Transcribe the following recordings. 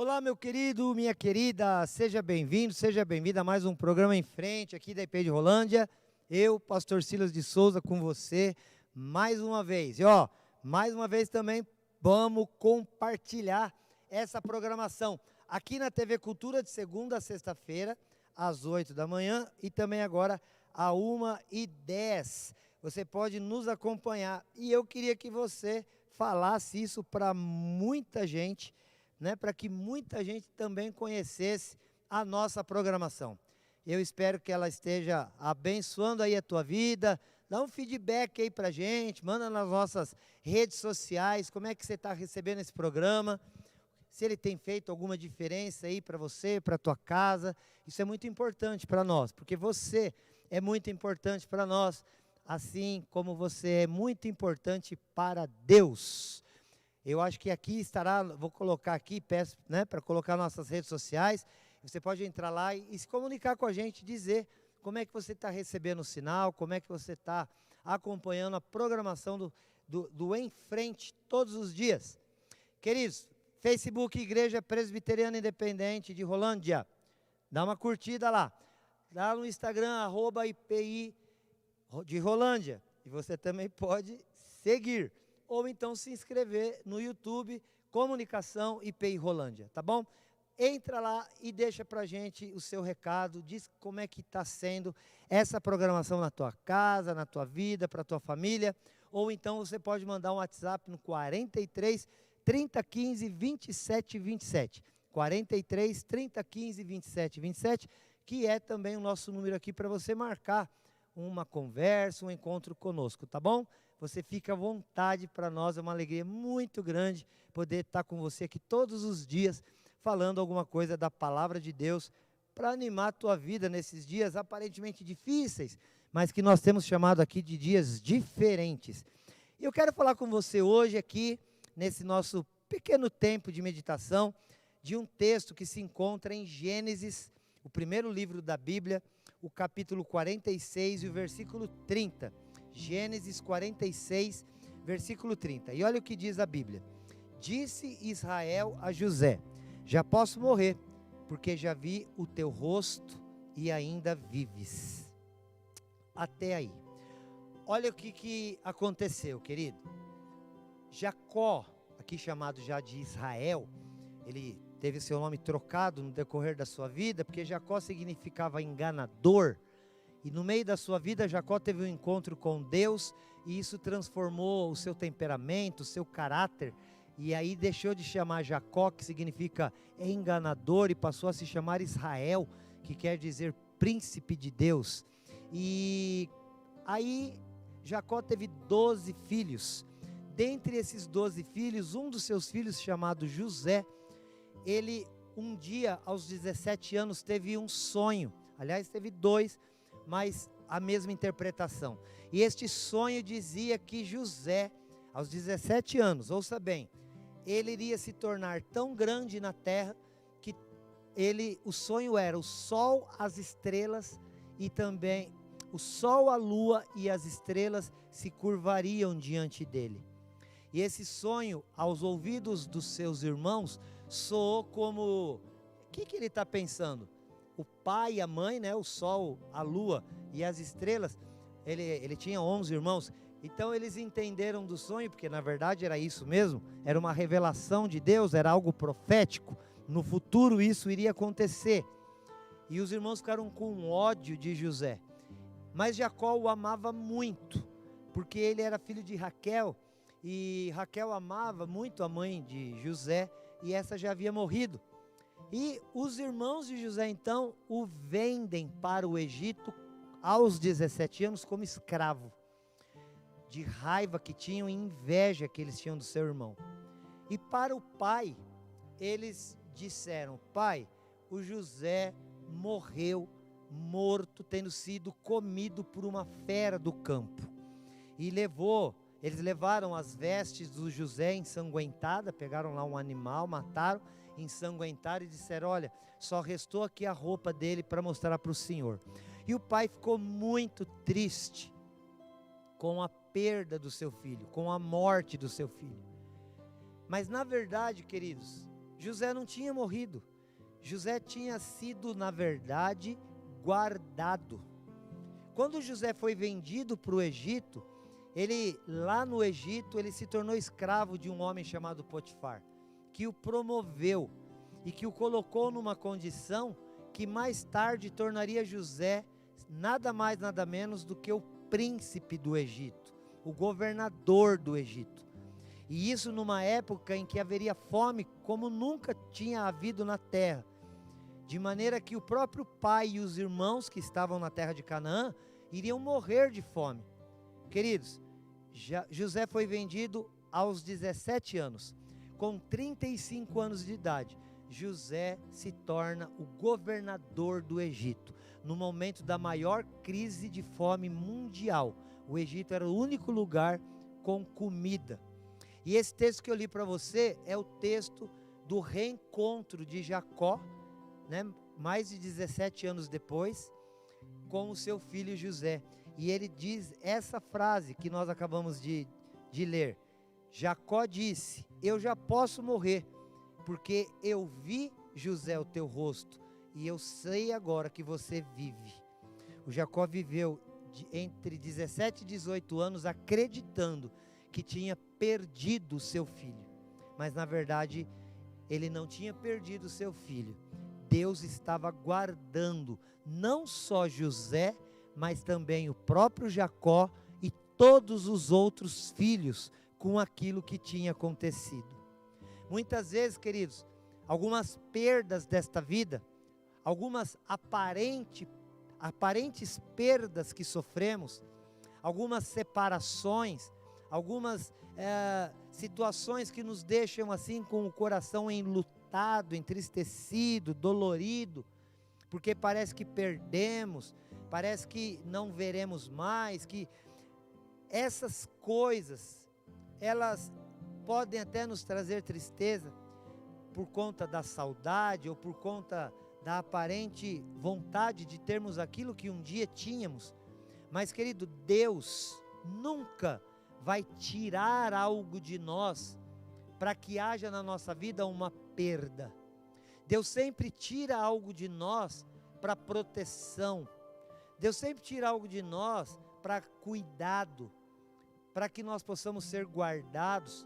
Olá, meu querido, minha querida, seja bem-vindo, seja bem-vinda a mais um programa em frente aqui da IP de Rolândia. Eu, pastor Silas de Souza, com você mais uma vez. E mais uma vez também vamos compartilhar essa programação aqui na TV Cultura de segunda a sexta-feira, às 8 da manhã e também agora às 1h10. Você pode nos acompanhar e eu queria que você falasse isso para muita gente, né, para que muita gente também conhecesse a nossa programação. Eu espero que ela esteja abençoando aí a tua vida. Dá um feedback aí para a gente, manda nas nossas redes sociais, como é que você está recebendo esse programa, se ele tem feito alguma diferença aí para você, para a tua casa. Isso é muito importante para nós, porque você é muito importante para nós, assim como você é muito importante para Deus. Eu acho que aqui estará, vou colocar aqui, peço, né, para colocar nossas redes sociais. Você pode entrar lá e se comunicar com a gente, dizer como é que você está recebendo o sinal, como é que você está acompanhando a programação do Em Frente todos os dias. Queridos, Facebook Igreja Presbiteriana Independente de Rolândia, dá uma curtida lá. Lá no Instagram, @IPI de Rolândia. E você também pode seguir. Ou então se inscrever no YouTube, Comunicação IPI Rolândia, tá bom? Entra lá e deixa pra gente o seu recado, diz como é que está sendo essa programação na tua casa, na tua vida, para a tua família, ou então você pode mandar um WhatsApp no 43 30 15 27 27, 43 30 15 27 27, que é também o nosso número aqui para você marcar uma conversa, um encontro conosco, tá bom? Você fica à vontade, para nós é uma alegria muito grande poder estar com você aqui todos os dias, falando alguma coisa da palavra de Deus, para animar a tua vida nesses dias aparentemente difíceis, mas que nós temos chamado aqui de dias diferentes. E eu quero falar com você hoje aqui, nesse nosso pequeno tempo de meditação, de um texto que se encontra em Gênesis, o primeiro livro da Bíblia, o capítulo 46 e o versículo 30. Gênesis 46, versículo 30. E olha o que diz a Bíblia. Disse Israel a José: já posso morrer, porque já vi o teu rosto e ainda vives. Até aí. Olha o que aconteceu, querido. Jacó, aqui chamado já de Israel, ele teve seu nome trocado no decorrer da sua vida, porque Jacó significava enganador. E no meio da sua vida, Jacó teve um encontro com Deus, e isso transformou o seu temperamento, o seu caráter, e aí deixou de chamar Jacó, que significa enganador, e passou a se chamar Israel, que quer dizer príncipe de Deus. E aí Jacó teve 12 filhos. Dentre esses 12 filhos, um dos seus filhos, chamado José, ele um dia, aos 17 anos, teve um sonho. Aliás, teve dois, mas a mesma interpretação. E este sonho dizia que José, aos 17 anos, ouça bem, ele iria se tornar tão grande na terra que o sonho era o sol, as estrelas e também o sol, a lua e as estrelas se curvariam diante dele. E esse sonho, aos ouvidos dos seus irmãos, soou como, o que ele está pensando? O pai e a mãe, né, o sol, a lua e as estrelas, ele tinha 11 irmãos, então eles entenderam do sonho, porque na verdade era isso mesmo, era uma revelação de Deus, era algo profético, no futuro isso iria acontecer, e os irmãos ficaram com ódio de José, mas Jacó o amava muito, porque ele era filho de Raquel, e Raquel amava muito a mãe de José, e essa já havia morrido. E os irmãos de José então o vendem para o Egito aos 17 anos como escravo, de raiva que tinham e inveja que eles tinham do seu irmão. E para o pai, eles disseram: pai, o José morreu morto, tendo sido comido por uma fera do campo. E eles levaram as vestes do José ensanguentada, pegaram lá um animal, mataram, ensanguentaram e disseram: olha, só restou aqui a roupa dele para mostrar para o Senhor. E o pai ficou muito triste com a perda do seu filho, com a morte do seu filho. Mas na verdade, queridos, José não tinha morrido. José tinha sido, na verdade, guardado. Quando José foi vendido para o Egito, lá no Egito, ele se tornou escravo de um homem chamado Potifar, que o promoveu e que o colocou numa condição que mais tarde tornaria José nada mais, nada menos do que o príncipe do Egito, o governador do Egito. E isso numa época em que haveria fome como nunca tinha havido na terra, de maneira que o próprio pai e os irmãos que estavam na terra de Canaã iriam morrer de fome. Queridos, José foi vendido aos 17 anos. Com 35 anos de idade, José se torna o governador do Egito. No momento da maior crise de fome mundial, o Egito era o único lugar com comida. E esse texto que eu li para você é o texto do reencontro de Jacó, né, mais de 17 anos depois, com o seu filho José. E ele diz essa frase que nós acabamos de ler. Jacó disse: eu já posso morrer, porque eu vi, José, o teu rosto, e eu sei agora que você vive. O Jacó viveu entre 17 e 18 anos acreditando que tinha perdido o seu filho, mas na verdade ele não tinha perdido o seu filho. Deus estava guardando não só José, mas também o próprio Jacó e todos os outros filhos com aquilo que tinha acontecido. Muitas vezes, queridos, algumas perdas desta vida, algumas aparentes perdas que sofremos, algumas separações, algumas situações que nos deixam assim com o coração enlutado, entristecido, dolorido, porque parece que perdemos, parece que não veremos mais, que essas coisas, elas podem até nos trazer tristeza por conta da saudade ou por conta da aparente vontade de termos aquilo que um dia tínhamos. Mas, querido, Deus nunca vai tirar algo de nós para que haja na nossa vida uma perda. Deus sempre tira algo de nós para proteção. Deus sempre tira algo de nós para cuidado, para que nós possamos ser guardados.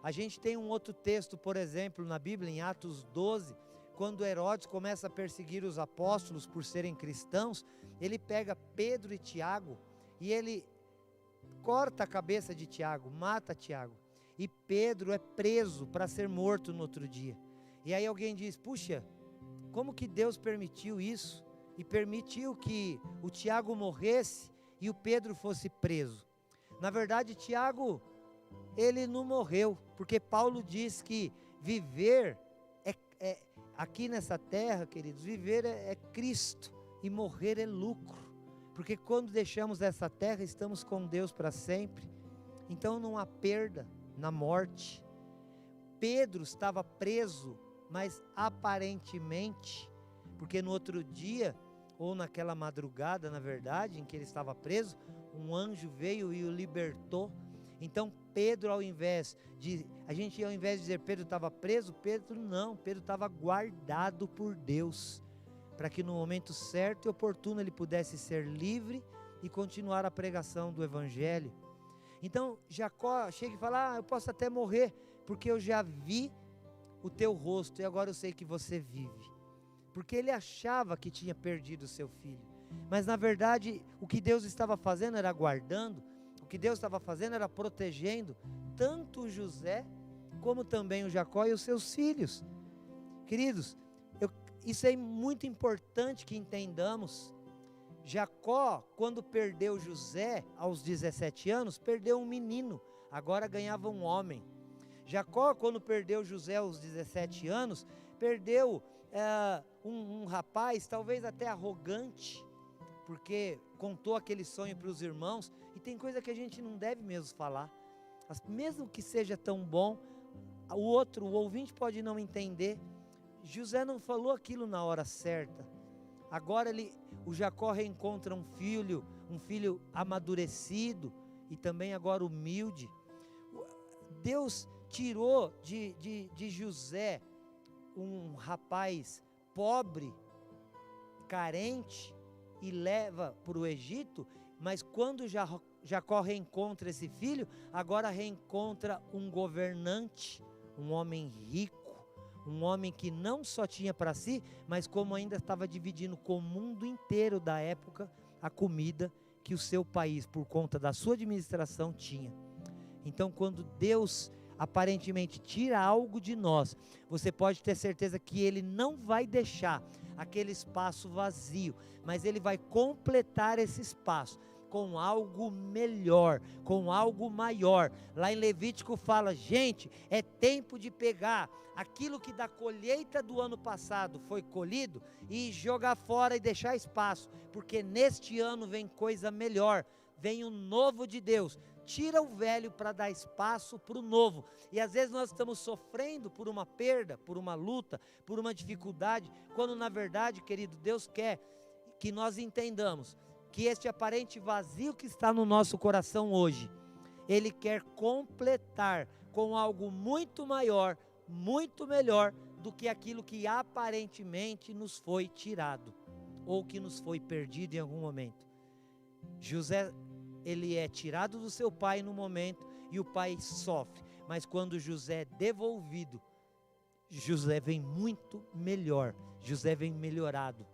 A gente tem um outro texto, por exemplo, na Bíblia, em Atos 12, quando Herodes começa a perseguir os apóstolos por serem cristãos, ele pega Pedro e Tiago e ele corta a cabeça de Tiago, mata Tiago, e Pedro é preso para ser morto no outro dia. E aí alguém diz: puxa, como que Deus permitiu isso? E permitiu que o Tiago morresse e o Pedro fosse preso. Na verdade, Tiago, ele não morreu, porque Paulo diz que viver aqui nessa terra, queridos, viver é Cristo e morrer é lucro, porque quando deixamos essa terra, estamos com Deus para sempre. Então não há perda na morte. Pedro estava preso, mas aparentemente, porque no outro dia, ou naquela madrugada, na verdade, em que ele estava preso, um anjo veio e o libertou. Então Pedro, ao invés de dizer Pedro estava preso, Pedro estava guardado por Deus, para que no momento certo e oportuno ele pudesse ser livre e continuar a pregação do Evangelho. Então Jacó chega e fala: eu posso até morrer, porque eu já vi o teu rosto e agora eu sei que você vive. Porque ele achava que tinha perdido o seu filho, mas na verdade o que Deus estava fazendo era guardando, o que Deus estava fazendo era protegendo tanto o José, como também o Jacó e os seus filhos. Queridos, isso é muito importante que entendamos. Jacó, quando perdeu José aos 17 anos, perdeu um menino, agora ganhava um homem. Jacó, quando perdeu José aos 17 anos, perdeu um rapaz, talvez até arrogante, porque contou aquele sonho para os irmãos, e tem coisa que a gente não deve mesmo falar, mesmo que seja tão bom, o ouvinte pode não entender. José não falou aquilo na hora certa. Agora o Jacó reencontra um filho amadurecido, e também agora humilde. Deus tirou de José um rapaz pobre, carente, e leva para o Egito, mas quando Jacó reencontra esse filho, agora reencontra um governante, um homem rico, um homem que não só tinha para si, mas como ainda estava dividindo com o mundo inteiro da época a comida que o seu país, por conta da sua administração, tinha. Então, quando Deus aparentemente tira algo de nós, você pode ter certeza que Ele não vai deixar aquele espaço vazio, mas Ele vai completar esse espaço com algo melhor, com algo maior. Lá em Levítico fala, gente, é tempo de pegar aquilo que da colheita do ano passado foi colhido e jogar fora e deixar espaço, porque neste ano vem coisa melhor, vem o novo de Deus. Tira o velho para dar espaço para o novo. E às vezes nós estamos sofrendo por uma perda, por uma luta, por uma dificuldade, quando na verdade, querido, Deus quer que nós entendamos que este aparente vazio que está no nosso coração hoje, Ele quer completar com algo muito maior, muito melhor do que aquilo que aparentemente nos foi tirado, ou que nos foi perdido em algum momento. José, ele é tirado do seu pai no momento, e o pai sofre, mas quando José é devolvido, José vem muito melhor, José vem melhorado.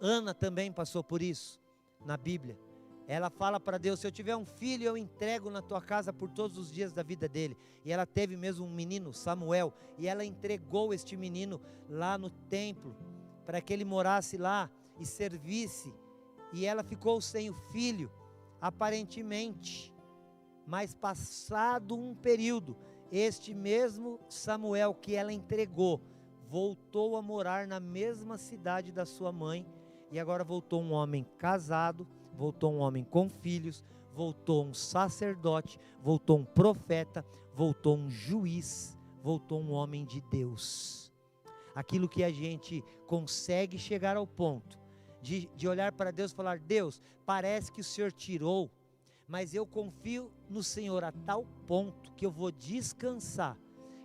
Ana também passou por isso, na Bíblia. Ela fala para Deus, se eu tiver um filho, eu entrego na tua casa por todos os dias da vida dele. E ela teve mesmo um menino, Samuel, e ela entregou este menino lá no templo, para que ele morasse lá e servisse. E ela ficou sem o filho, aparentemente, mas passado um período, este mesmo Samuel que ela entregou, voltou a morar na mesma cidade da sua mãe, e agora voltou um homem casado, voltou um homem com filhos, voltou um sacerdote, voltou um profeta, voltou um juiz, voltou um homem de Deus. Aquilo que a gente consegue chegar ao ponto de olhar para Deus e falar, Deus, parece que o Senhor tirou, mas eu confio no Senhor a tal ponto que eu vou descansar,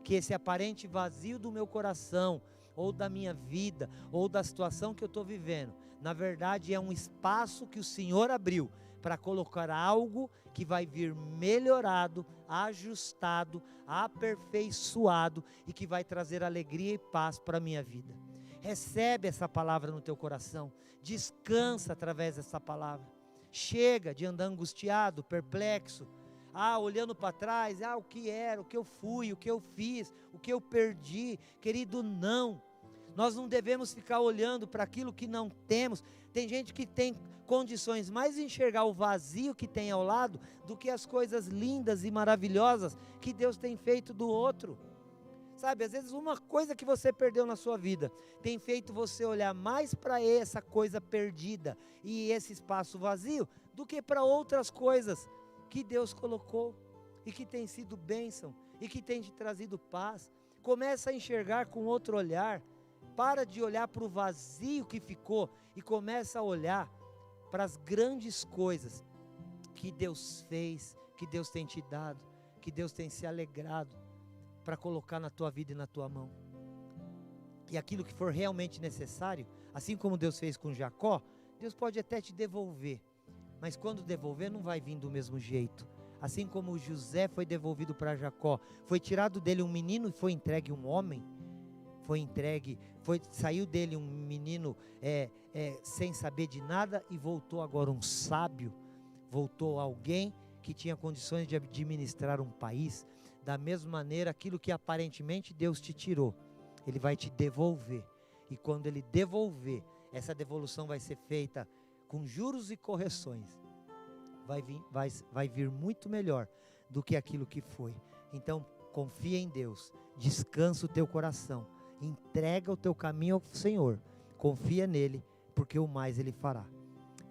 que esse aparente vazio do meu coração, ou da minha vida, ou da situação que eu estou vivendo, na verdade é um espaço que o Senhor abriu, para colocar algo que vai vir melhorado, ajustado, aperfeiçoado, e que vai trazer alegria e paz para a minha vida. Recebe essa palavra no teu coração, descansa através dessa palavra. Chega de andar angustiado, perplexo, olhando para trás, o que era, o que eu fui, o que eu fiz, o que eu perdi. Querido, não, nós não devemos ficar olhando para aquilo que não temos. Tem gente que tem condições mais de enxergar o vazio que tem ao lado, do que as coisas lindas e maravilhosas que Deus tem feito do outro. Sabe, às vezes uma coisa que você perdeu na sua vida, tem feito você olhar mais para essa coisa perdida, e esse espaço vazio, do que para outras coisas que Deus colocou, e que tem sido bênção, e que tem te trazido paz. Começa a enxergar com outro olhar, para de olhar para o vazio que ficou, e começa a olhar para as grandes coisas que Deus fez, que Deus tem te dado, que Deus tem se alegrado, para colocar na tua vida e na tua mão. E aquilo que for realmente necessário, assim como Deus fez com Jacó, Deus pode até te devolver, mas quando devolver não vai vir do mesmo jeito. Assim como José foi devolvido para Jacó, foi tirado dele um menino e foi entregue um homem, saiu dele um menino sem saber de nada, e voltou agora um sábio, voltou alguém que tinha condições de administrar um país. Da mesma maneira, aquilo que aparentemente Deus te tirou, Ele vai te devolver, e quando Ele devolver, essa devolução vai ser feita com juros e correções, vai vir muito melhor do que aquilo que foi. Então confia em Deus, descansa o teu coração, entrega o teu caminho ao Senhor, confia nele, porque o mais Ele fará.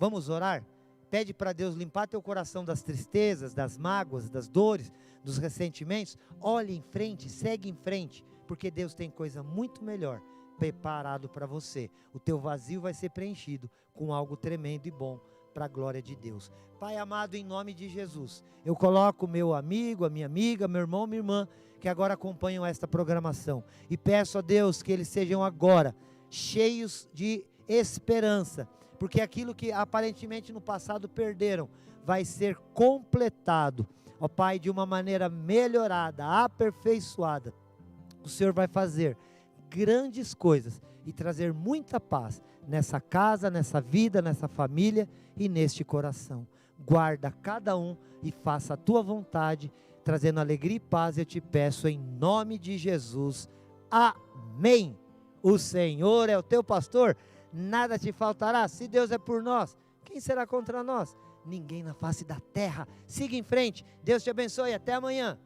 Vamos orar? Pede para Deus limpar teu coração das tristezas, das mágoas, das dores, dos ressentimentos. Olhe em frente, segue em frente, porque Deus tem coisa muito melhor preparado para você. O teu vazio vai ser preenchido com algo tremendo e bom para a glória de Deus. Pai amado, em nome de Jesus, eu coloco o meu amigo, a minha amiga, meu irmão, minha irmã, que agora acompanham esta programação, e peço a Deus que eles sejam agora cheios de esperança, porque aquilo que aparentemente no passado perderam, vai ser completado, ó Pai, de uma maneira melhorada, aperfeiçoada. O Senhor vai fazer grandes coisas e trazer muita paz nessa casa, nessa vida, nessa família e neste coração. Guarda cada um e faça a tua vontade, trazendo alegria e paz, eu te peço em nome de Jesus. Amém. O Senhor é o teu pastor, nada te faltará. Se Deus é por nós, quem será contra nós? Ninguém na face da terra. Siga em frente, Deus te abençoe, até amanhã.